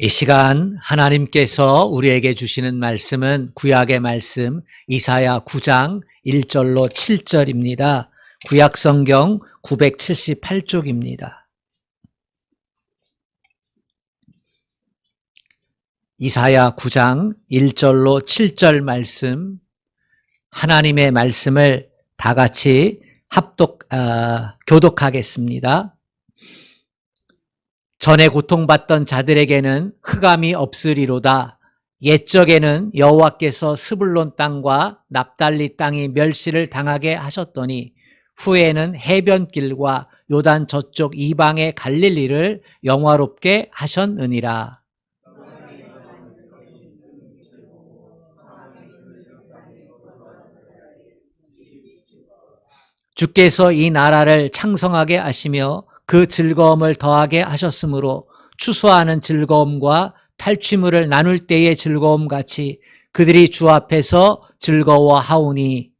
이 시간 하나님께서 우리에게 주시는 말씀은 구약의 말씀 이사야 9장 1절로 7절입니다. 구약 성경 978쪽입니다. 이사야 9장 1절로 7절 말씀, 하나님의 말씀을 다 같이 교독하겠습니다. 전에 고통받던 자들에게는 흑암이 없으리로다. 옛적에는 여호와께서 스불론 땅과 납달리 땅이 멸시를 당하게 하셨더니 후에는 해변길과 요단 저쪽 이방의 갈릴리를 영화롭게 하셨느니라. 주께서 이 나라를 창성하게 하시며 그 즐거움을 더하게 하셨으므로 추수하는 즐거움과 탈취물을 나눌 때의 즐거움 같이 그들이 주 앞에서 즐거워하오니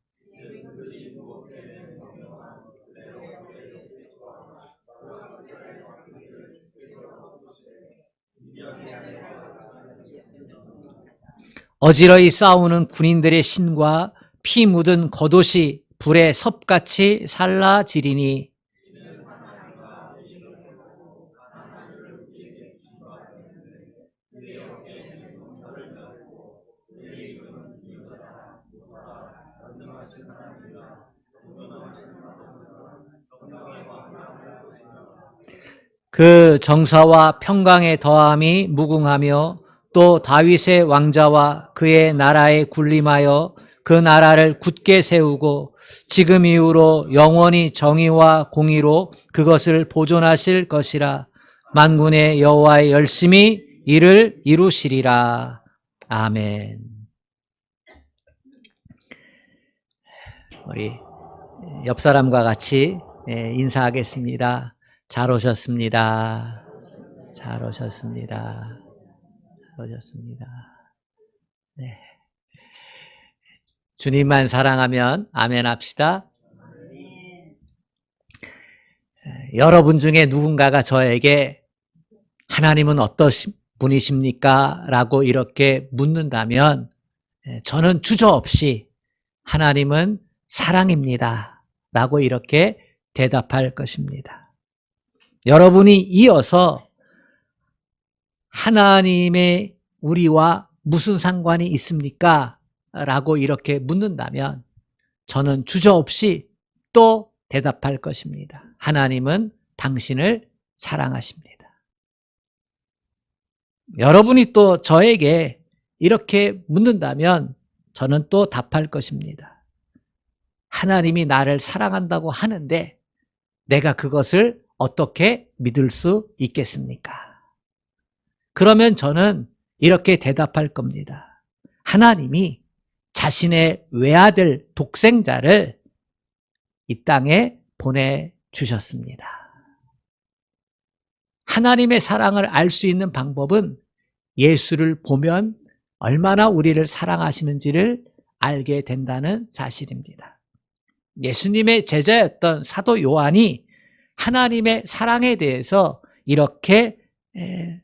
어지러이 싸우는 군인들의 신과 피 묻은 겉옷이 불의 섭같이 살라지리니 그 정사와 평강의 더함이 무궁하며 또 다윗의 왕자와 그의 나라에 군림하여 그 나라를 굳게 세우고 지금 이후로 영원히 정의와 공의로 그것을 보존하실 것이라. 만군의 여호와의 열심히 이를 이루시리라. 아멘. 우리 옆 사람과 같이 인사하겠습니다. 잘 오셨습니다. 잘 오셨습니다. 잘 오셨습니다. 네. 주님만 사랑하면 아멘 합시다. 여러분 중에 누군가가 저에게 하나님은 어떤 분이십니까? 라고 이렇게 묻는다면 저는 주저없이 하나님은 사랑입니다. 라고 이렇게 대답할 것입니다. 여러분이 이어서 하나님의 우리와 무슨 상관이 있습니까? 라고 이렇게 묻는다면 저는 주저없이 또 대답할 것입니다. 하나님은 당신을 사랑하십니다. 여러분이 또 저에게 이렇게 묻는다면 저는 또 답할 것입니다. 하나님이 나를 사랑한다고 하는데 내가 그것을 어떻게 믿을 수 있겠습니까? 그러면 저는 이렇게 대답할 겁니다. 하나님이 자신의 외아들 독생자를 이 땅에 보내주셨습니다. 하나님의 사랑을 알 수 있는 방법은 예수를 보면 얼마나 우리를 사랑하시는지를 알게 된다는 사실입니다. 예수님의 제자였던 사도 요한이 하나님의 사랑에 대해서 이렇게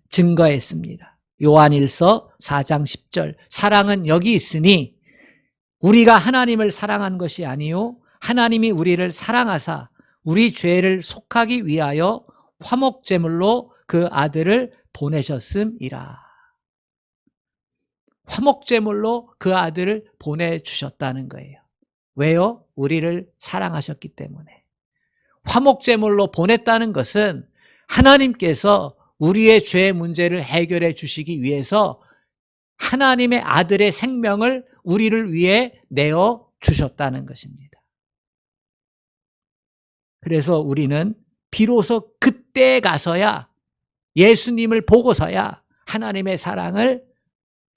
증거했습니다. 요한일서 4장 10절 사랑은 여기 있으니 우리가 하나님을 사랑한 것이 아니요 하나님이 우리를 사랑하사 우리 죄를 속하기 위하여 화목제물로 그 아들을 보내셨음이라. 화목제물로 그 아들을 보내주셨다는 거예요. 왜요? 우리를 사랑하셨기 때문에. 화목제물로 보냈다는 것은 하나님께서 우리의 죄 문제를 해결해 주시기 위해서 하나님의 아들의 생명을 우리를 위해 내어 주셨다는 것입니다. 그래서 우리는 비로소 그때 가서야 예수님을 보고서야 하나님의 사랑을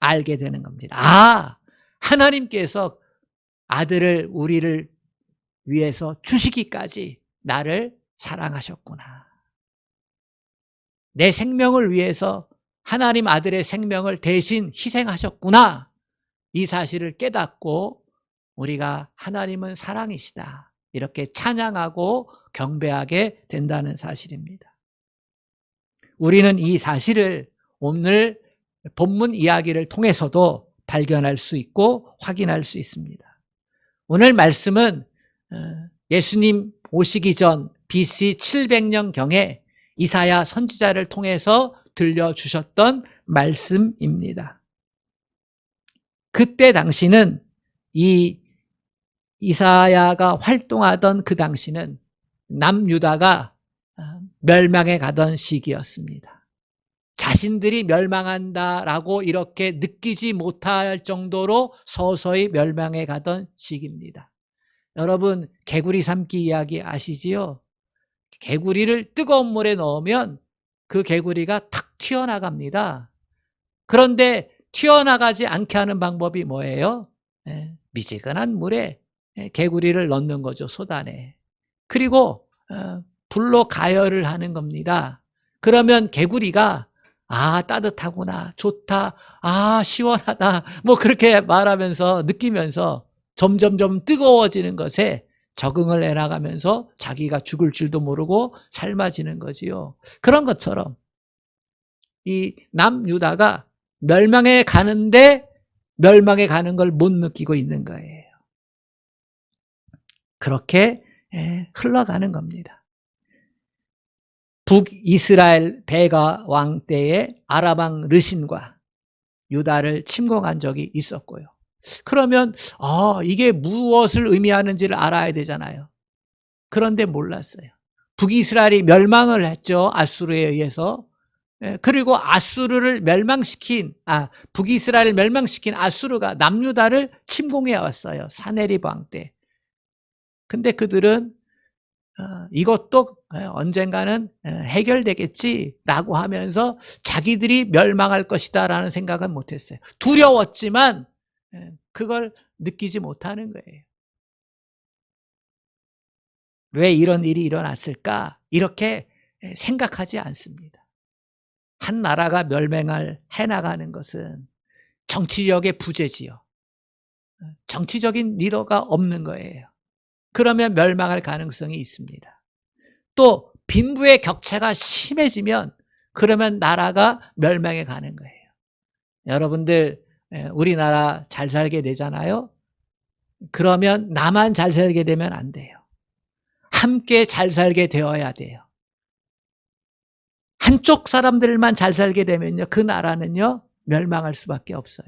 알게 되는 겁니다. 아, 하나님께서 아들을 우리를 위해서 주시기까지 나를 사랑하셨구나. 내 생명을 위해서 하나님 아들의 생명을 대신 희생하셨구나. 이 사실을 깨닫고 우리가 하나님은 사랑이시다. 이렇게 찬양하고 경배하게 된다는 사실입니다. 우리는 이 사실을 오늘 본문 이야기를 통해서도 발견할 수 있고 확인할 수 있습니다. 오늘 말씀은 예수님 오시기 전 BC 700년경에 이사야 선지자를 통해서 들려주셨던 말씀입니다. 그때 당시는 이 이사야가 활동하던 그 당시는 남유다가 멸망해 가던 시기였습니다. 자신들이 멸망한다라고 이렇게 느끼지 못할 정도로 서서히 멸망해 가던 시기입니다. 여러분, 개구리 삶기 이야기 아시지요? 개구리를 뜨거운 물에 넣으면 그 개구리가 탁 튀어나갑니다. 그런데 튀어나가지 않게 하는 방법이 뭐예요? 미지근한 물에 개구리를 넣는 거죠, 솥안에. 그리고 불로 가열을 하는 겁니다. 그러면 개구리가 따뜻하구나, 좋다, 시원하다, 뭐 그렇게 말하면서 느끼면서 점점점 뜨거워지는 것에 적응을 해나가면서 자기가 죽을 줄도 모르고 삶아지는 거지요. 그런 것처럼 이 남유다가 멸망해 가는데 멸망해 가는 걸 못 느끼고 있는 거예요. 그렇게 흘러가는 겁니다. 북이스라엘 베가 왕 때에 아람 르신과 유다를 침공한 적이 있었고요. 그러면 이게 무엇을 의미하는지를 알아야 되잖아요. 그런데 몰랐어요. 북이스라엘이 멸망을 했죠, 아수르에 의해서. 그리고 아수르를 북이스라엘을 멸망시킨 아수르가 남유다를 침공해 왔어요, 사네립 왕 때. 근데 그들은 이것도 언젠가는 해결되겠지라고 하면서 자기들이 멸망할 것이다라는 생각은 못했어요. 두려웠지만 그걸 느끼지 못하는 거예요. 왜 이런 일이 일어났을까? 이렇게 생각하지 않습니다. 한 나라가 멸망을 해나가는 것은 정치력의 부재지요. 정치적인 리더가 없는 거예요. 그러면 멸망할 가능성이 있습니다. 또 빈부의 격차가 심해지면 그러면 나라가 멸망해 가는 거예요. 여러분들, 우리나라 잘 살게 되잖아요. 그러면 나만 잘 살게 되면 안 돼요. 함께 잘 살게 되어야 돼요. 한쪽 사람들만 잘 살게 되면요, 그 나라는요 멸망할 수밖에 없어요.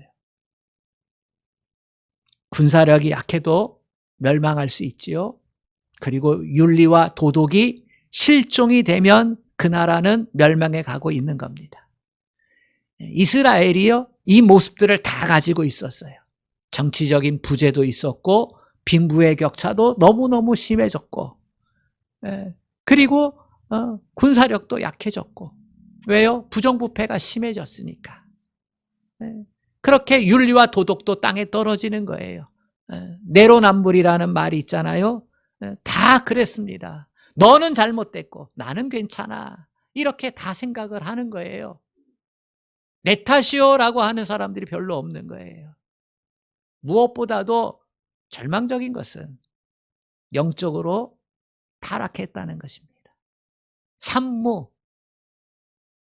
군사력이 약해도 멸망할 수 있지요. 그리고 윤리와 도덕이 실종이 되면 그 나라는 멸망해 가고 있는 겁니다. 이스라엘이요, 이 모습들을 다 가지고 있었어요. 정치적인 부재도 있었고 빈부의 격차도 너무너무 심해졌고, 그리고 군사력도 약해졌고. 왜요? 부정부패가 심해졌으니까. 그렇게 윤리와 도덕도 땅에 떨어지는 거예요. 내로남불이라는 말이 있잖아요. 다 그랬습니다. 너는 잘못됐고 나는 괜찮아, 이렇게 다 생각을 하는 거예요. 내 탓이요라고 하는 사람들이 별로 없는 거예요. 무엇보다도 절망적인 것은 영적으로 타락했다는 것입니다. 산무,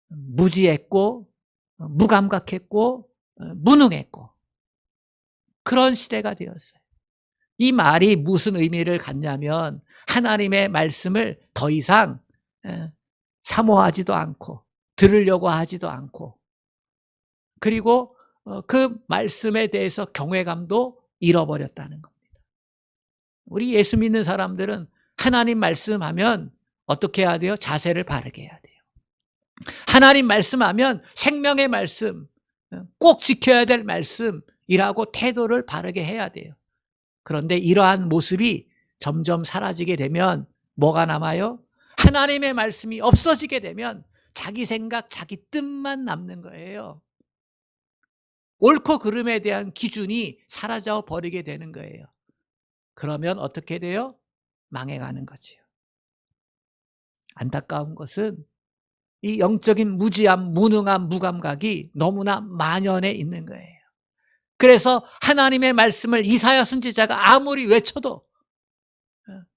무지했고 무감각했고 무능했고 그런 시대가 되었어요. 이 말이 무슨 의미를 갖냐면 하나님의 말씀을 더 이상 사모하지도 않고 들으려고 하지도 않고, 그리고 그 말씀에 대해서 경외감도 잃어버렸다는 겁니다. 우리 예수 믿는 사람들은 하나님 말씀하면 어떻게 해야 돼요? 자세를 바르게 해야 돼요. 하나님 말씀하면 생명의 말씀, 꼭 지켜야 될 말씀이라고 태도를 바르게 해야 돼요. 그런데 이러한 모습이 점점 사라지게 되면 뭐가 남아요? 하나님의 말씀이 없어지게 되면 자기 생각, 자기 뜻만 남는 거예요. 옳고 그름에 대한 기준이 사라져 버리게 되는 거예요. 그러면 어떻게 돼요? 망해가는 거지요. 안타까운 것은 이 영적인 무지함, 무능함, 무감각이 너무나 만연해 있는 거예요. 그래서 하나님의 말씀을 이사야 선지자가 아무리 외쳐도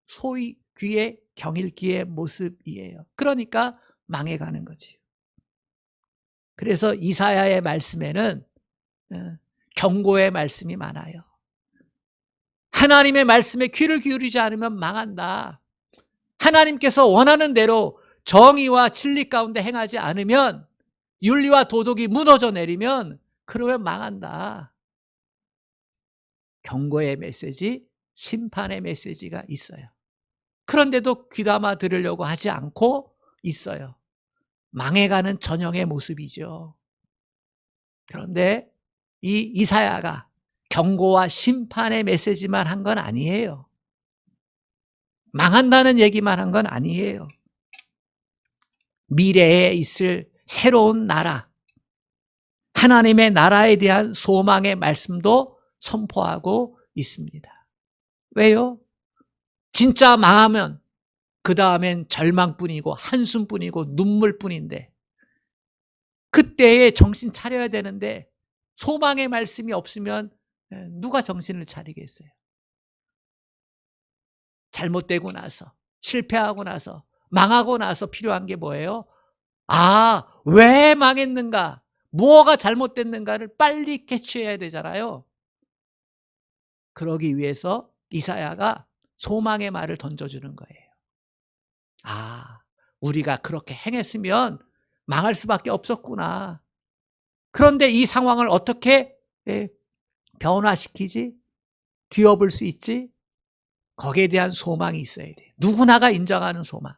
소위 귀에 경일기의 모습이에요. 그러니까 망해가는 거지요. 그래서 이사야의 말씀에는 경고의 말씀이 많아요. 하나님의 말씀에 귀를 기울이지 않으면 망한다. 하나님께서 원하는 대로 정의와 진리 가운데 행하지 않으면, 윤리와 도덕이 무너져 내리면 그러면 망한다. 경고의 메시지, 심판의 메시지가 있어요. 그런데도 귀담아 들으려고 하지 않고 있어요. 망해가는 전형의 모습이죠. 그런데 이 이사야가 경고와 심판의 메시지만 한 건 아니에요. 망한다는 얘기만 한 건 아니에요. 미래에 있을 새로운 나라, 하나님의 나라에 대한 소망의 말씀도 선포하고 있습니다. 왜요? 진짜 망하면 그 다음엔 절망뿐이고 한숨뿐이고 눈물뿐인데, 그때에 정신 차려야 되는데 소망의 말씀이 없으면 누가 정신을 차리겠어요? 잘못되고 나서, 실패하고 나서, 망하고 나서 필요한 게 뭐예요? 아, 왜 망했는가? 무엇가 잘못됐는가를 빨리 캐치해야 되잖아요. 그러기 위해서 이사야가 소망의 말을 던져주는 거예요. 아, 우리가 그렇게 행했으면 망할 수밖에 없었구나. 그런데 이 상황을 어떻게 변화시키지? 뒤엎을 수 있지? 거기에 대한 소망이 있어야 돼요. 누구나가 인정하는 소망.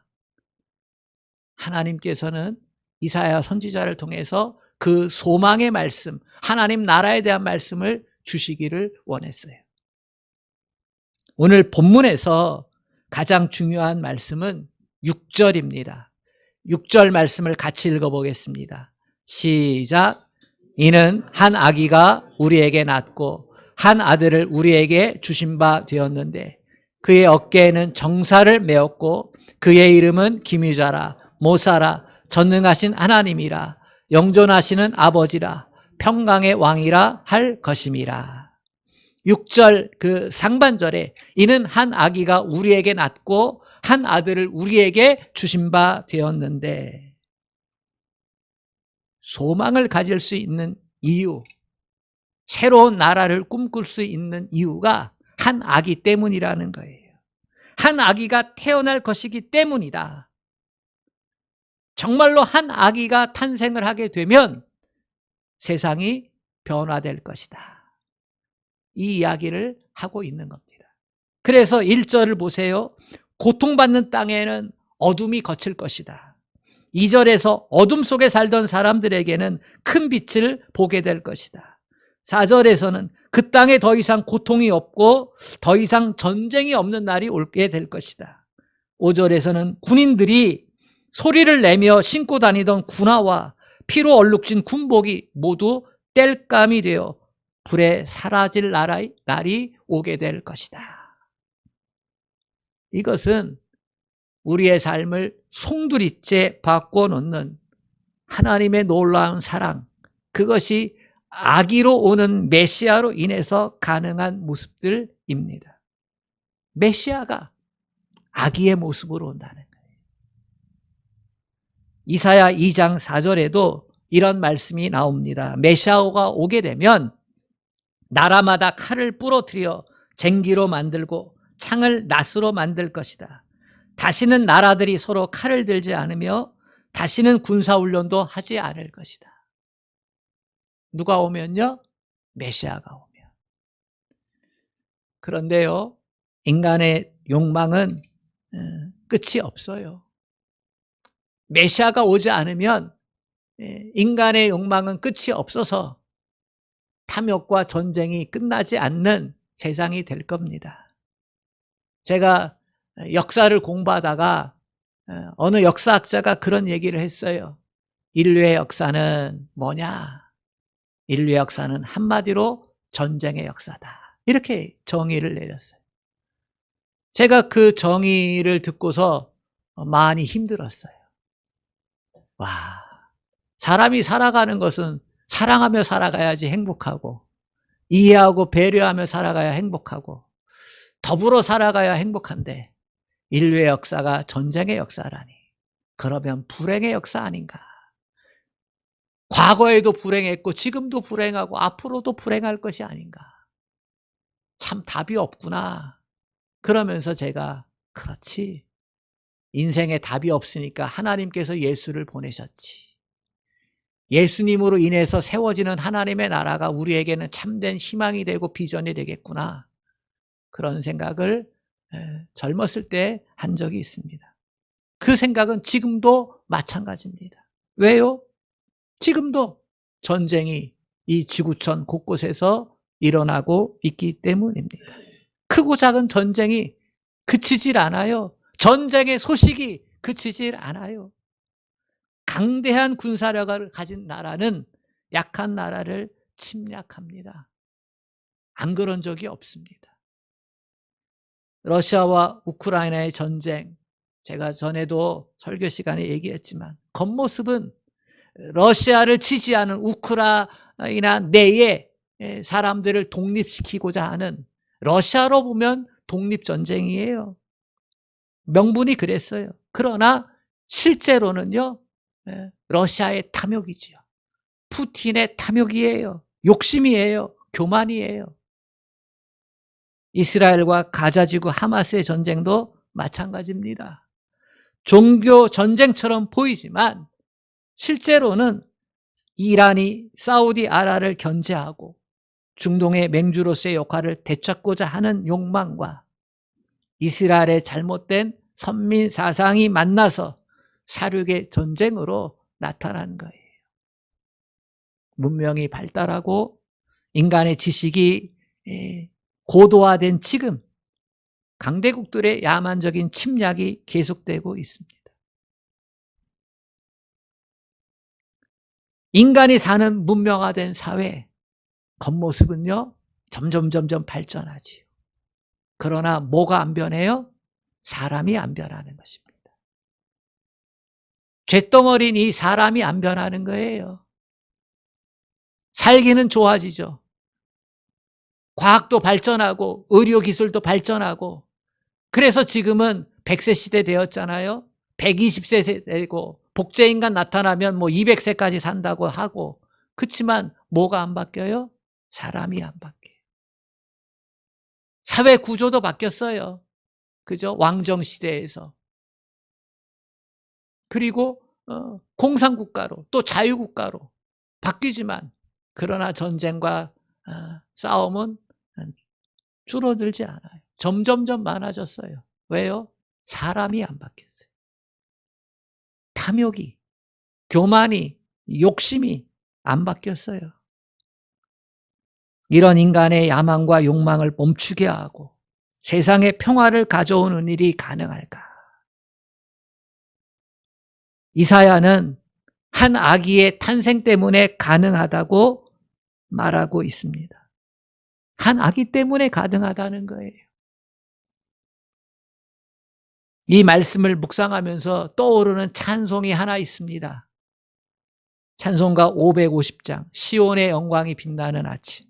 하나님께서는 이사야 선지자를 통해서 그 소망의 말씀, 하나님 나라에 대한 말씀을 주시기를 원했어요. 오늘 본문에서 가장 중요한 말씀은 6절입니다. 6절 말씀을 같이 읽어보겠습니다. 시작. 이는 한 아기가 우리에게 낳고 한 아들을 우리에게 주신 바 되었는데 그의 어깨에는 정사를 메었고 그의 이름은 기묘자라 모사라 전능하신 하나님이라 영존하시는 아버지라 평강의 왕이라 할 것임이라. 6절 그 상반절에 이는 한 아기가 우리에게 낳고 한 아들을 우리에게 주신 바 되었는데, 소망을 가질 수 있는 이유, 새로운 나라를 꿈꿀 수 있는 이유가 한 아기 때문이라는 거예요. 한 아기가 태어날 것이기 때문이다. 정말로 한 아기가 탄생을 하게 되면 세상이 변화될 것이다. 이 이야기를 하고 있는 겁니다. 그래서 1절을 보세요. 고통받는 땅에는 어둠이 거칠 것이다. 2절에서 어둠 속에 살던 사람들에게는 큰 빛을 보게 될 것이다. 4절에서는 그 땅에 더 이상 고통이 없고 더 이상 전쟁이 없는 날이 오게 될 것이다. 5절에서는 군인들이 소리를 내며 신고 다니던 군화와 피로 얼룩진 군복이 모두 땔감이 되어 불에 사라질 날이 오게 될 것이다. 이것은 우리의 삶을 송두리째 바꿔놓는 하나님의 놀라운 사랑, 그것이 아기로 오는 메시아로 인해서 가능한 모습들입니다. 메시아가 아기의 모습으로 온다는 거예요. 이사야 2장 4절에도 이런 말씀이 나옵니다. 메시아가 오게 되면 나라마다 칼을 부러뜨려 쟁기로 만들고 창을 낫으로 만들 것이다. 다시는 나라들이 서로 칼을 들지 않으며 다시는 군사훈련도 하지 않을 것이다. 누가 오면요? 메시아가 오면. 그런데요, 인간의 욕망은 끝이 없어요. 메시아가 오지 않으면 인간의 욕망은 끝이 없어서 탐욕과 전쟁이 끝나지 않는 세상이 될 겁니다. 제가 역사를 공부하다가 어느 역사학자가 그런 얘기를 했어요. 인류의 역사는 뭐냐? 인류의 역사는 한마디로 전쟁의 역사다. 이렇게 정의를 내렸어요. 제가 그 정의를 듣고서 많이 힘들었어요. 와, 사람이 살아가는 것은 사랑하며 살아가야지 행복하고, 이해하고 배려하며 살아가야 행복하고, 더불어 살아가야 행복한데 인류의 역사가 전쟁의 역사라니, 그러면 불행의 역사 아닌가? 과거에도 불행했고 지금도 불행하고 앞으로도 불행할 것이 아닌가. 참 답이 없구나. 그러면서 제가 그렇지. 인생에 답이 없으니까 하나님께서 예수를 보내셨지. 예수님으로 인해서 세워지는 하나님의 나라가 우리에게는 참된 희망이 되고 비전이 되겠구나. 그런 생각을 젊었을 때 한 적이 있습니다. 그 생각은 지금도 마찬가지입니다. 왜요? 지금도 전쟁이 이 지구촌 곳곳에서 일어나고 있기 때문입니다. 크고 작은 전쟁이 그치질 않아요. 전쟁의 소식이 그치질 않아요. 강대한 군사력을 가진 나라는 약한 나라를 침략합니다. 안 그런 적이 없습니다. 러시아와 우크라이나의 전쟁, 제가 전에도 설교 시간에 얘기했지만 겉모습은 러시아를 지지하는 우크라이나 내의 사람들을 독립시키고자 하는, 러시아로 보면 독립전쟁이에요. 명분이 그랬어요. 그러나 실제로는요, 러시아의 탐욕이지요. 푸틴의 탐욕이에요. 욕심이에요. 교만이에요. 이스라엘과 가자지구 하마스의 전쟁도 마찬가지입니다. 종교 전쟁처럼 보이지만 실제로는 이란이 사우디아라비아를 견제하고 중동의 맹주로서의 역할을 되찾고자 하는 욕망과 이스라엘의 잘못된 선민 사상이 만나서 사륙의 전쟁으로 나타난 거예요. 문명이 발달하고 인간의 지식이 고도화된 지금 강대국들의 야만적인 침략이 계속되고 있습니다. 인간이 사는 문명화된 사회, 겉모습은요 점점 발전하지요. 그러나 뭐가 안 변해요? 사람이 안 변하는 것입니다. 쇳덩어리인 이 사람이 안 변하는 거예요. 살기는 좋아지죠. 과학도 발전하고 의료기술도 발전하고, 그래서 지금은 100세 시대 되었잖아요. 120세 되고 복제인간 나타나면 뭐 200세까지 산다고 하고. 그렇지만 뭐가 안 바뀌어요? 사람이 안 바뀌어요. 사회 구조도 바뀌었어요. 그죠? 왕정 시대에서. 그리고 공산국가로 또 자유국가로 바뀌지만, 그러나 전쟁과 싸움은 줄어들지 않아요. 점점점 많아졌어요. 왜요? 사람이 안 바뀌었어요. 탐욕이, 교만이, 욕심이 안 바뀌었어요. 이런 인간의 야망과 욕망을 멈추게 하고 세상에 평화를 가져오는 일이 가능할까? 이사야는 한 아기의 탄생 때문에 가능하다고 말하고 있습니다. 한 아기 때문에 가능하다는 거예요. 이 말씀을 묵상하면서 떠오르는 찬송이 하나 있습니다. 찬송가 550장, 시온의 영광이 빛나는 아침.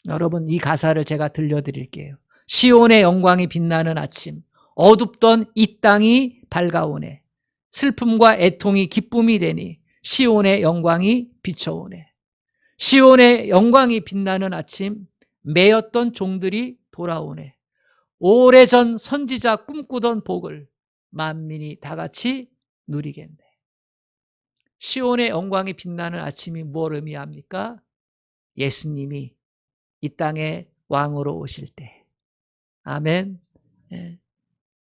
여러분, 이 가사를 제가 들려드릴게요. 시온의 영광이 빛나는 아침, 어둡던 이 땅이 밝아오네. 슬픔과 애통이 기쁨이 되니 시온의 영광이 비춰오네. 시온의 영광이 빛나는 아침, 매였던 종들이 돌아오네. 오래전 선지자 꿈꾸던 복을 만민이 다 같이 누리겠네. 시온의 영광이 빛나는 아침이 뭘 의미합니까? 예수님이 이 땅에 왕으로 오실 때. 아멘.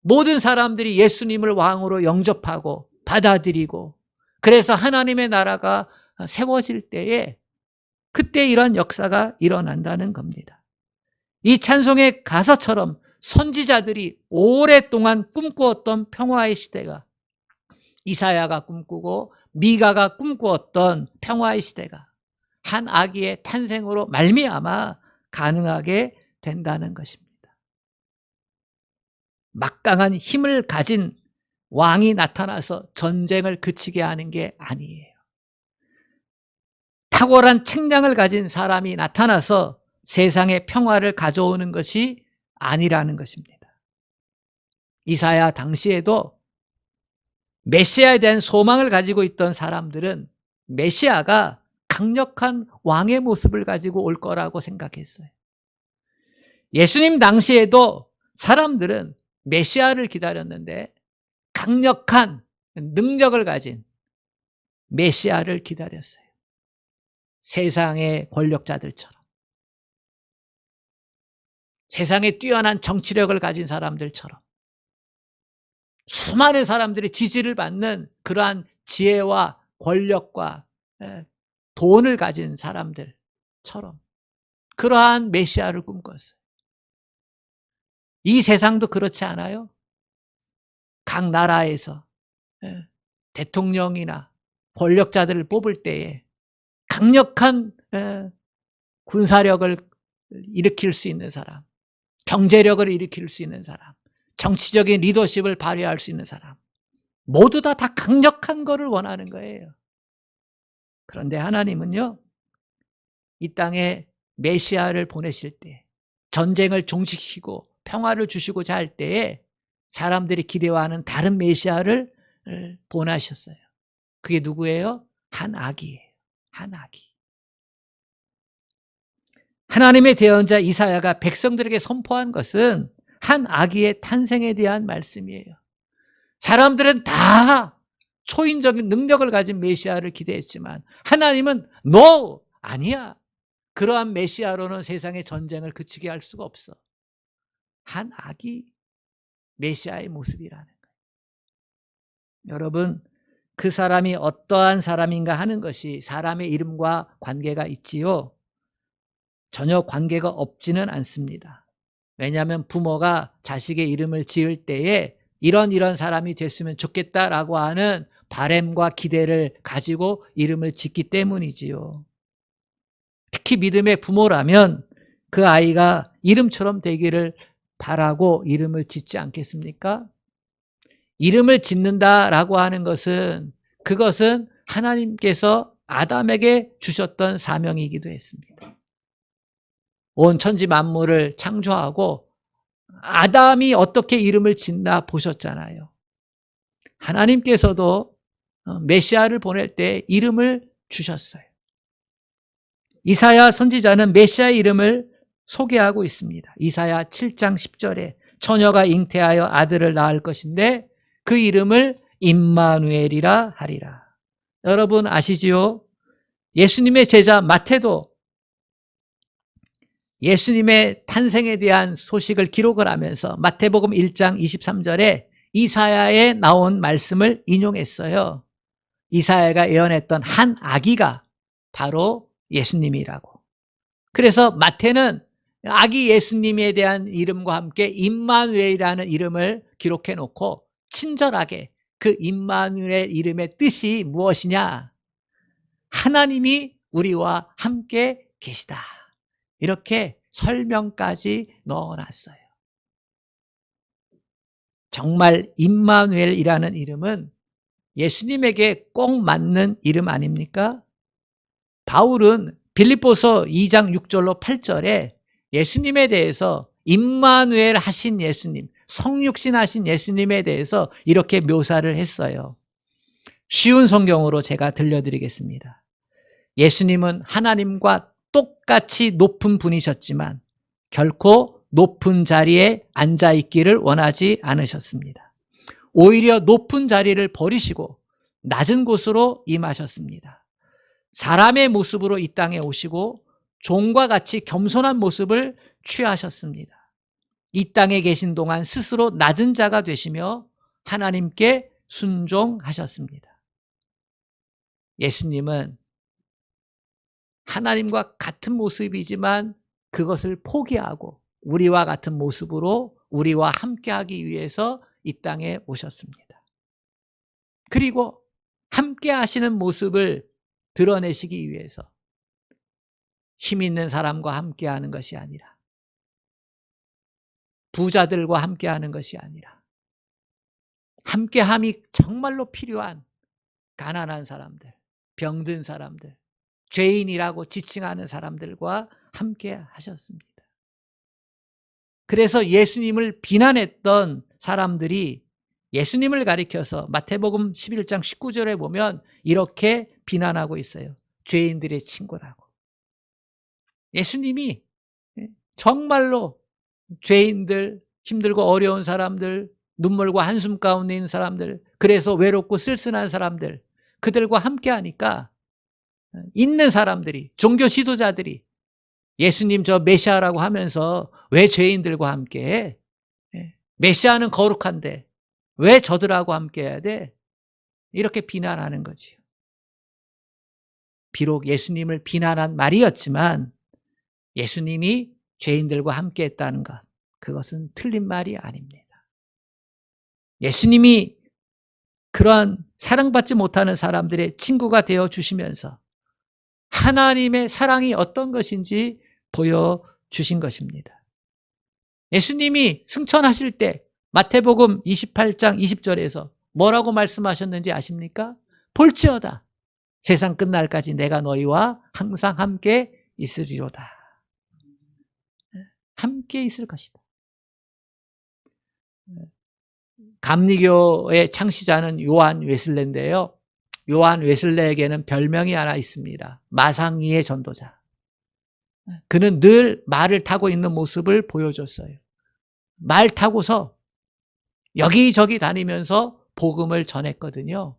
모든 사람들이 예수님을 왕으로 영접하고 받아들이고, 그래서 하나님의 나라가 세워질 때에, 그때 이런 역사가 일어난다는 겁니다. 이 찬송의 가사처럼 선지자들이 오랫동안 꿈꾸었던 평화의 시대가, 이사야가 꿈꾸고 미가가 꿈꾸었던 평화의 시대가 한 아기의 탄생으로 말미암아 가능하게 된다는 것입니다. 막강한 힘을 가진 왕이 나타나서 전쟁을 그치게 하는 게 아니에요. 탁월한 책량을 가진 사람이 나타나서 세상에 평화를 가져오는 것이 아니라는 것입니다. 이사야 당시에도 메시아에 대한 소망을 가지고 있던 사람들은 메시아가 강력한 왕의 모습을 가지고 올 거라고 생각했어요. 예수님 당시에도 사람들은 메시아를 기다렸는데 강력한 능력을 가진 메시아를 기다렸어요. 세상의 권력자들처럼, 세상에 뛰어난 정치력을 가진 사람들처럼, 수많은 사람들의 지지를 받는 그러한 지혜와 권력과 돈을 가진 사람들처럼 그러한 메시아를 꿈꿨어요. 이 세상도 그렇지 않아요? 각 나라에서 대통령이나 권력자들을 뽑을 때에 강력한 군사력을 일으킬 수 있는 사람, 경제력을 일으킬 수 있는 사람, 정치적인 리더십을 발휘할 수 있는 사람, 모두 다 강력한 것을 원하는 거예요. 그런데 하나님은요, 이 땅에 메시아를 보내실 때, 전쟁을 종식시키고 평화를 주시고자 할 때에 사람들이 기대와는 다른 메시아를 보내셨어요. 그게 누구예요? 한 아기예요. 한 아기. 하나님의 대언자 이사야가 백성들에게 선포한 것은 한 아기의 탄생에 대한 말씀이에요. 사람들은 다 초인적인 능력을 가진 메시아를 기대했지만 하나님은 No! 아니야. 그러한 메시아로는 세상의 전쟁을 그치게 할 수가 없어. 한 아기 메시아의 모습이라는 거예요. 여러분, 그 사람이 어떠한 사람인가 하는 것이 사람의 이름과 관계가 있지요. 전혀 관계가 없지는 않습니다. 왜냐하면 부모가 자식의 이름을 지을 때에 이런 사람이 됐으면 좋겠다라고 하는 바램과 기대를 가지고 이름을 짓기 때문이지요. 특히 믿음의 부모라면 그 아이가 이름처럼 되기를 바라고 이름을 짓지 않겠습니까? 이름을 짓는다라고 하는 것은 그것은 하나님께서 아담에게 주셨던 사명이기도 했습니다. 온 천지 만물을 창조하고 아담이 어떻게 이름을 짓나 보셨잖아요. 하나님께서도 메시아를 보낼 때 이름을 주셨어요. 이사야 선지자는 메시아의 이름을 소개하고 있습니다. 이사야 7장 10절에 처녀가 잉태하여 아들을 낳을 것인데 그 이름을 임마누엘이라 하리라. 여러분 아시지요? 예수님의 제자 마태도 예수님의 탄생에 대한 소식을 기록을 하면서 마태복음 1장 23절에 이사야에 나온 말씀을 인용했어요. 이사야가 예언했던 한 아기가 바로 예수님이라고. 그래서 마태는 아기 예수님에 대한 이름과 함께 임마누엘이라는 이름을 기록해 놓고 친절하게 그 임마누엘 이름의 뜻이 무엇이냐? 하나님이 우리와 함께 계시다. 이렇게 설명까지 넣어놨어요. 정말 임마누엘이라는 이름은 예수님에게 꼭 맞는 이름 아닙니까? 바울은 빌립보서 2장 6절로 8절에 예수님에 대해서 임마누엘 하신 예수님, 성육신 하신 예수님에 대해서 이렇게 묘사를 했어요. 쉬운 성경으로 제가 들려드리겠습니다. 예수님은 하나님과 똑같이 높은 분이셨지만 결코 높은 자리에 앉아있기를 원하지 않으셨습니다. 오히려 높은 자리를 버리시고 낮은 곳으로 임하셨습니다. 사람의 모습으로 이 땅에 오시고 종과 같이 겸손한 모습을 취하셨습니다. 이 땅에 계신 동안 스스로 낮은 자가 되시며 하나님께 순종하셨습니다. 예수님은 하나님과 같은 모습이지만 그것을 포기하고 우리와 같은 모습으로 우리와 함께하기 위해서 이 땅에 오셨습니다. 그리고 함께 하시는 모습을 드러내시기 위해서 힘 있는 사람과 함께하는 것이 아니라 부자들과 함께하는 것이 아니라 함께함이 정말로 필요한 가난한 사람들, 병든 사람들, 죄인이라고 지칭하는 사람들과 함께 하셨습니다. 그래서 예수님을 비난했던 사람들이 예수님을 가리켜서 마태복음 11장 19절에 보면 이렇게 비난하고 있어요. 죄인들의 친구라고. 예수님이 정말로 죄인들, 힘들고 어려운 사람들, 눈물과 한숨 가운데 있는 사람들, 그래서 외롭고 쓸쓸한 사람들, 그들과 함께 하니까 있는 사람들이, 종교 지도자들이 예수님 저 메시아라고 하면서 왜 죄인들과 함께 해? 메시아는 거룩한데 왜 저들하고 함께 해야 돼? 이렇게 비난하는 거지요. 비록 예수님을 비난한 말이었지만 예수님이 죄인들과 함께 했다는 것, 그것은 틀린 말이 아닙니다. 예수님이 그런 사랑받지 못하는 사람들의 친구가 되어 주시면서 하나님의 사랑이 어떤 것인지 보여주신 것입니다. 예수님이 승천하실 때 마태복음 28장 20절에서 뭐라고 말씀하셨는지 아십니까? 볼지어다 세상 끝날까지 내가 너희와 항상 함께 있으리로다. 함께 있을 것이다. 감리교의 창시자는 요한 웨슬레인데요. 요한 웨슬레에게는 별명이 하나 있습니다. 마상 위의 전도자. 그는 늘 말을 타고 있는 모습을 보여줬어요. 말 타고서 여기저기 다니면서 복음을 전했거든요.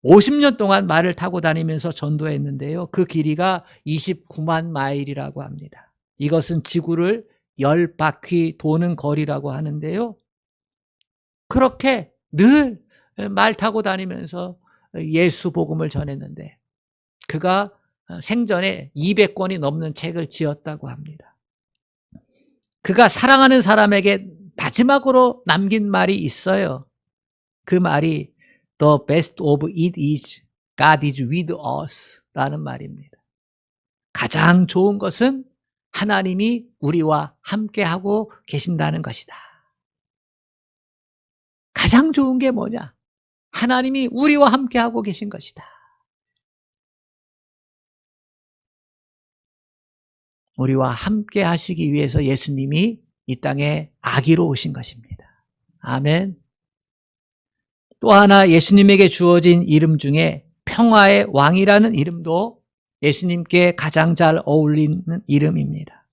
50년 동안 말을 타고 다니면서 전도했는데요. 그 길이가 29만 마일이라고 합니다. 이것은 지구를 10바퀴 도는 거리라고 하는데요. 그렇게 늘 말 타고 다니면서 예수 복음을 전했는데 그가 생전에 200권이 넘는 책을 지었다고 합니다. 그가 사랑하는 사람에게 마지막으로 남긴 말이 있어요. 그 말이 The best of it is God is with us 라는 말입니다. 가장 좋은 것은 하나님이 우리와 함께하고 계신다는 것이다. 가장 좋은 게 뭐냐? 하나님이 우리와 함께하고 계신 것이다. 우리와 함께 하시기 위해서 예수님이 이 땅에 아기로 오신 것입니다. 아멘. 또 하나 예수님에게 주어진 이름 중에 평화의 왕이라는 이름도 예수님께 가장 잘 어울리는 이름입니다.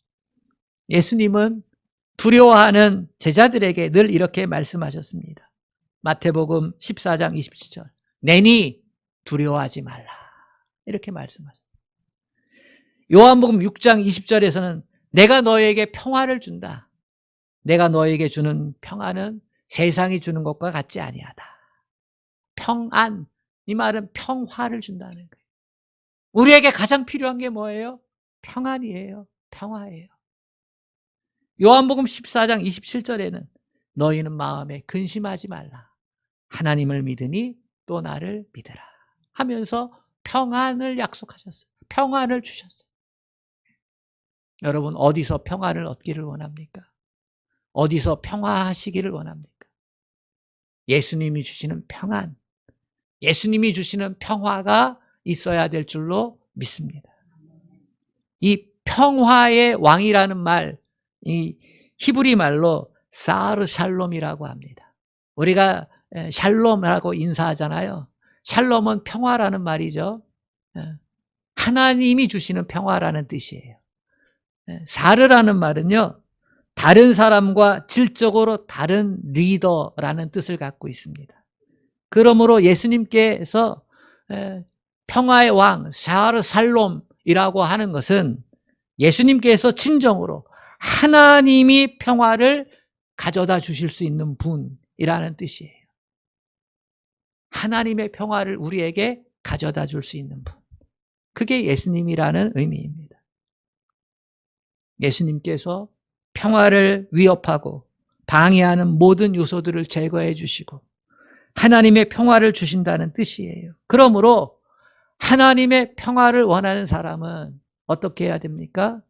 예수님은 두려워하는 제자들에게 늘 이렇게 말씀하셨습니다. 마태복음 14장 27절. 내니 두려워하지 말라. 이렇게 말씀하셨습니다. 요한복음 6장 20절에서는 내가 너에게 평화를 준다. 내가 너에게 주는 평화는 세상이 주는 것과 같지 아니하다. 평안, 이 말은 평화를 준다는 거예요. 우리에게 가장 필요한 게 뭐예요? 평안이에요. 평화예요. 요한복음 14장 27절에는 너희는 마음에 근심하지 말라. 하나님을 믿으니 또 나를 믿으라 하면서 평안을 약속하셨어요. 평안을 주셨어요. 여러분 어디서 평안을 얻기를 원합니까? 어디서 평화하시기를 원합니까? 예수님이 주시는 평안, 예수님이 주시는 평화가 있어야 될 줄로 믿습니다. 이 평화의 왕이라는 말, 이 히브리 말로 사르 샬롬이라고 합니다. 우리가 샬롬이라고 인사하잖아요. 샬롬은 평화라는 말이죠. 하나님이 주시는 평화라는 뜻이에요. 사르라는 말은요, 다른 사람과 질적으로 다른 리더라는 뜻을 갖고 있습니다. 그러므로 예수님께서 평화의 왕, 사르 살롬이라고 하는 것은 예수님께서 진정으로 하나님이 평화를 가져다 주실 수 있는 분이라는 뜻이에요. 하나님의 평화를 우리에게 가져다 줄 수 있는 분. 그게 예수님이라는 의미입니다. 예수님께서 평화를 위협하고 방해하는 모든 요소들을 제거해 주시고 하나님의 평화를 주신다는 뜻이에요. 그러므로 하나님의 평화를 원하는 사람은 어떻게 해야 됩니까?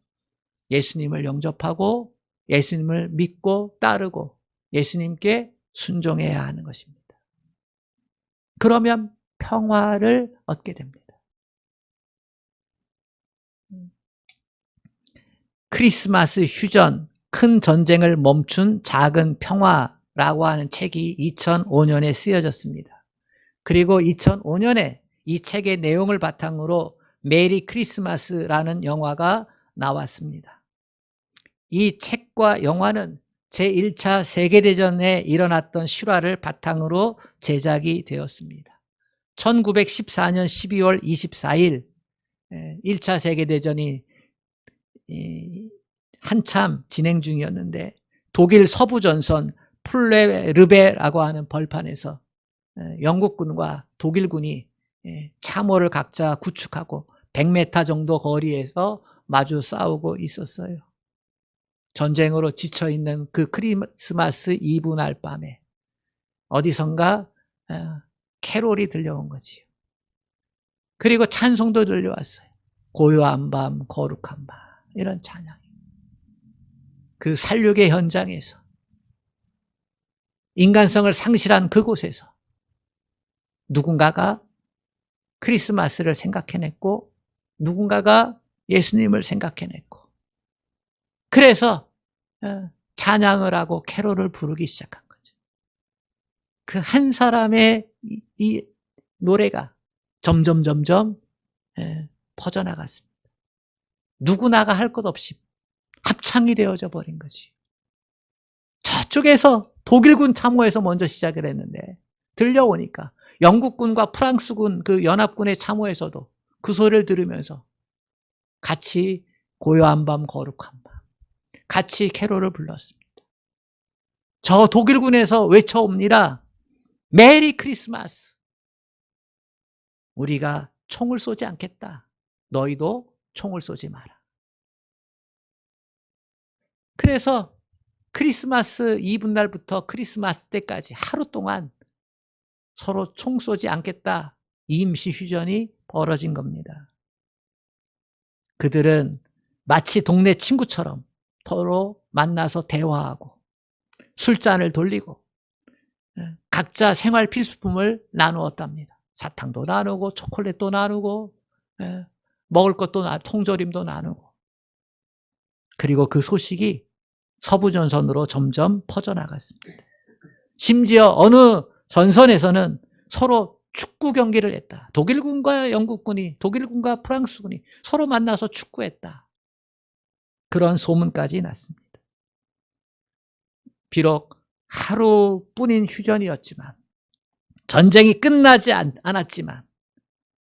예수님을 영접하고 예수님을 믿고 따르고 예수님께 순종해야 하는 것입니다. 그러면 평화를 얻게 됩니다. 크리스마스 휴전, 큰 전쟁을 멈춘 작은 평화라고 하는 책이 2005년에 쓰여졌습니다. 그리고 2005년에 이 책의 내용을 바탕으로 메리 크리스마스라는 영화가 나왔습니다. 이 책과 영화는 제1차 세계대전에 일어났던 실화를 바탕으로 제작이 되었습니다. 1914년 12월 24일 1차 세계대전이 한참 진행 중이었는데 독일 서부전선 플레르베라고 하는 벌판에서 영국군과 독일군이 참호를 각자 구축하고 100m 정도 거리에서 마주 싸우고 있었어요. 전쟁으로 지쳐있는 그 크리스마스 이브 날 밤에 어디선가 캐롤이 들려온 거지요. 그리고 찬송도 들려왔어요. 고요한 밤, 거룩한 밤, 이런 찬양이. 그 살육의 현장에서, 인간성을 상실한 그곳에서 누군가가 크리스마스를 생각해냈고 누군가가 예수님을 생각해냈고, 그래서 찬양을 하고 캐롤을 부르기 시작한 거죠. 그 한 사람의 이 노래가 점점 퍼져나갔습니다. 누구나가 할 것 없이 합창이 되어져 버린 거지. 저쪽에서 독일군 참호에서 먼저 시작을 했는데 들려오니까 영국군과 프랑스군 그 연합군의 참호에서도 그 소리를 들으면서 같이 고요한 밤 거룩한 밤 같이 캐롤을 불렀습니다. 저 독일군에서 외쳐옵니다. 메리 크리스마스. 우리가 총을 쏘지 않겠다. 너희도 총을 쏘지 마라. 그래서 크리스마스 이브날부터 크리스마스 때까지 하루 동안 서로 총 쏘지 않겠다. 임시 휴전이 벌어진 겁니다. 그들은 마치 동네 친구처럼 서로 만나서 대화하고 술잔을 돌리고 각자 생활 필수품을 나누었답니다. 사탕도 나누고 초콜릿도 나누고 먹을 것도 통조림도 나누고, 그리고 그 소식이 서부전선으로 점점 퍼져나갔습니다. 심지어 어느 전선에서는 서로 축구 경기를 했다. 독일군과 영국군이, 독일군과 프랑스군이 서로 만나서 축구했다. 그런 소문까지 났습니다. 비록 하루뿐인 휴전이었지만, 전쟁이 끝나지 않았지만,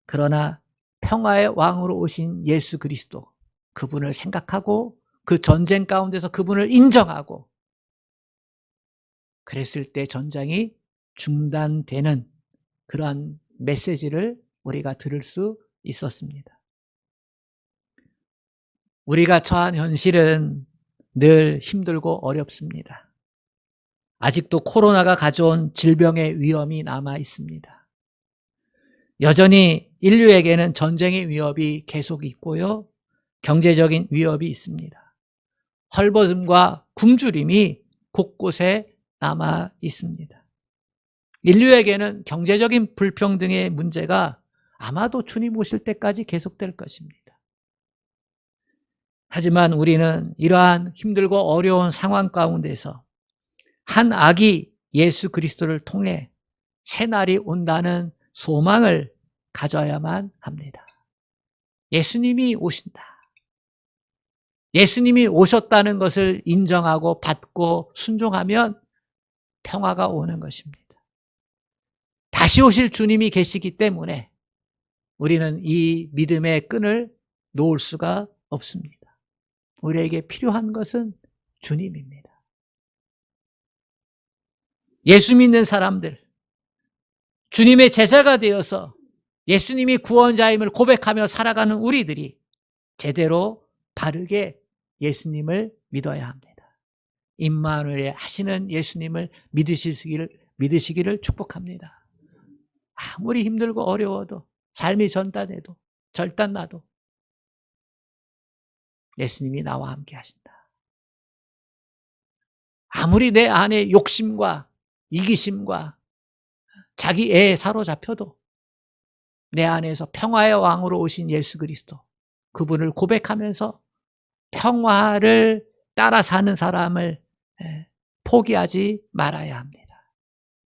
그러나 평화의 왕으로 오신 예수 그리스도, 그분을 생각하고 그 전쟁 가운데서 그분을 인정하고 그랬을 때 전쟁이 중단되는 그러한 메시지를 우리가 들을 수 있었습니다. 우리가 처한 현실은 늘 힘들고 어렵습니다. 아직도 코로나가 가져온 질병의 위험이 남아 있습니다. 여전히 인류에게는 전쟁의 위협이 계속 있고요. 경제적인 위협이 있습니다. 헐벗음과 굶주림이 곳곳에 남아 있습니다. 인류에게는 경제적인 불평등의 문제가 아마도 주님 오실 때까지 계속될 것입니다. 하지만 우리는 이러한 힘들고 어려운 상황 가운데서 한 아기 예수 그리스도를 통해 새날이 온다는 소망을 가져야만 합니다. 예수님이 오신다. 예수님이 오셨다는 것을 인정하고 받고 순종하면 평화가 오는 것입니다. 다시 오실 주님이 계시기 때문에 우리는 이 믿음의 끈을 놓을 수가 없습니다. 우리에게 필요한 것은 주님입니다. 예수 믿는 사람들, 주님의 제자가 되어서 예수님이 구원자임을 고백하며 살아가는 우리들이 제대로 바르게 예수님을 믿어야 합니다. 임마누엘 하시는 예수님을 믿으시기를 축복합니다. 아무리 힘들고 어려워도, 삶이 절단나도 예수님이 나와 함께 하신다. 아무리 내 안에 욕심과 이기심과 자기 애에 사로잡혀도 내 안에서 평화의 왕으로 오신 예수 그리스도, 그분을 고백하면서 평화를 따라 사는 사람을 포기하지 말아야 합니다.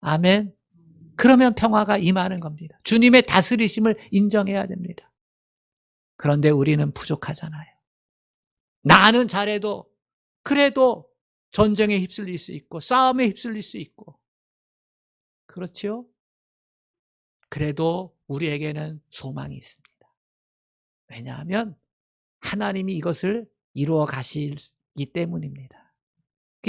아멘. 그러면 평화가 임하는 겁니다. 주님의 다스리심을 인정해야 됩니다. 그런데 우리는 부족하잖아요. 나는 잘해도 그래도 전쟁에 휩쓸릴 수 있고 싸움에 휩쓸릴 수 있고 그렇지요? 그래도 우리에게는 소망이 있습니다. 왜냐하면 하나님이 이것을 이루어 가시기 때문입니다.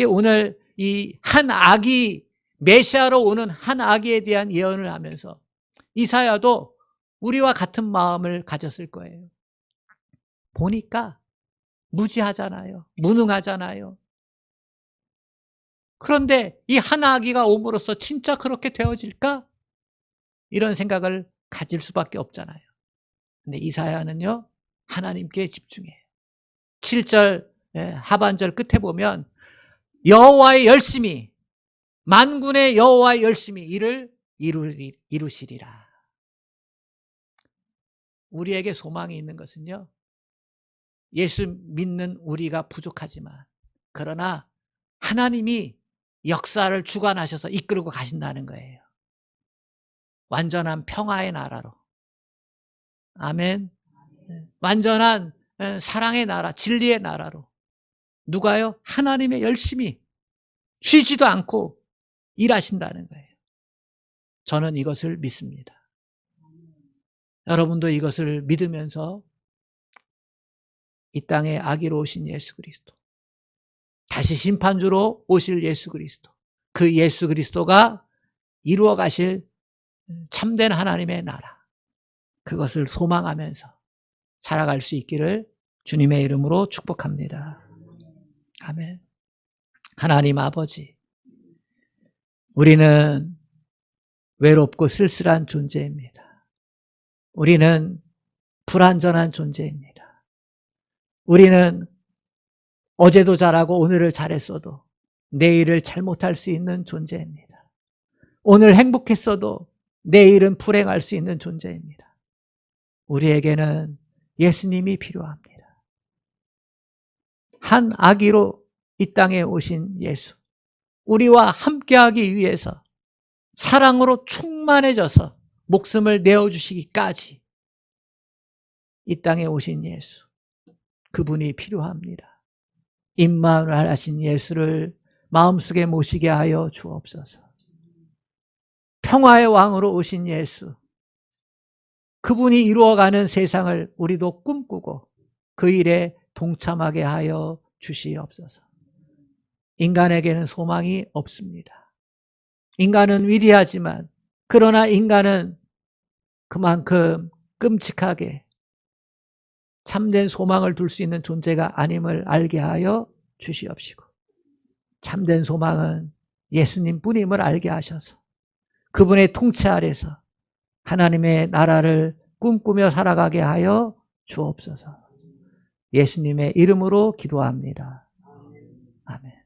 오늘 이 한 아기, 메시아로 오는 한 아기에 대한 예언을 하면서 이사야도 우리와 같은 마음을 가졌을 거예요. 보니까 무지하잖아요. 무능하잖아요. 그런데 이 한 아기가 옴으로써 진짜 그렇게 되어질까? 이런 생각을 가질 수밖에 없잖아요. 근데 이사야는요, 하나님께 집중해요. 7절 하반절 끝에 보면 여호와의 열심히, 만군의 여호와의 열심히 이를 이루시리라. 우리에게 소망이 있는 것은요, 예수 믿는 우리가 부족하지만 그러나 하나님이 역사를 주관하셔서 이끌고 가신다는 거예요. 완전한 평화의 나라로. 아멘. 완전한 사랑의 나라, 진리의 나라로. 누가요? 하나님의 열심히 쉬지도 않고 일하신다는 거예요. 저는 이것을 믿습니다. 여러분도 이것을 믿으면서 이 땅에 아기로 오신 예수 그리스도, 다시 심판주로 오실 예수 그리스도, 그 예수 그리스도가 이루어 가실 참된 하나님의 나라, 그것을 소망하면서 살아갈 수 있기를 주님의 이름으로 축복합니다. 아멘. 하나님 아버지, 우리는 외롭고 쓸쓸한 존재입니다. 우리는 불완전한 존재입니다. 우리는 어제도 잘하고 오늘을 잘했어도 내일을 잘못할 수 있는 존재입니다. 오늘 행복했어도 내일은 불행할 수 있는 존재입니다. 우리에게는 예수님이 필요합니다. 한 아기로 이 땅에 오신 예수, 우리와 함께하기 위해서 사랑으로 충만해져서 목숨을 내어주시기까지 이 땅에 오신 예수, 그분이 필요합니다. 임마누엘 하신 예수를 마음속에 모시게 하여 주옵소서. 평화의 왕으로 오신 예수, 그분이 이루어가는 세상을 우리도 꿈꾸고 그 일에 동참하게 하여 주시옵소서. 인간에게는 소망이 없습니다. 인간은 위대하지만 그러나 인간은 그만큼 끔찍하게 참된 소망을 둘 수 있는 존재가 아님을 알게 하여 주시옵시고, 참된 소망은 예수님 뿐임을 알게 하셔서 그분의 통치 아래서 하나님의 나라를 꿈꾸며 살아가게 하여 주옵소서. 예수님의 이름으로 기도합니다. 아멘.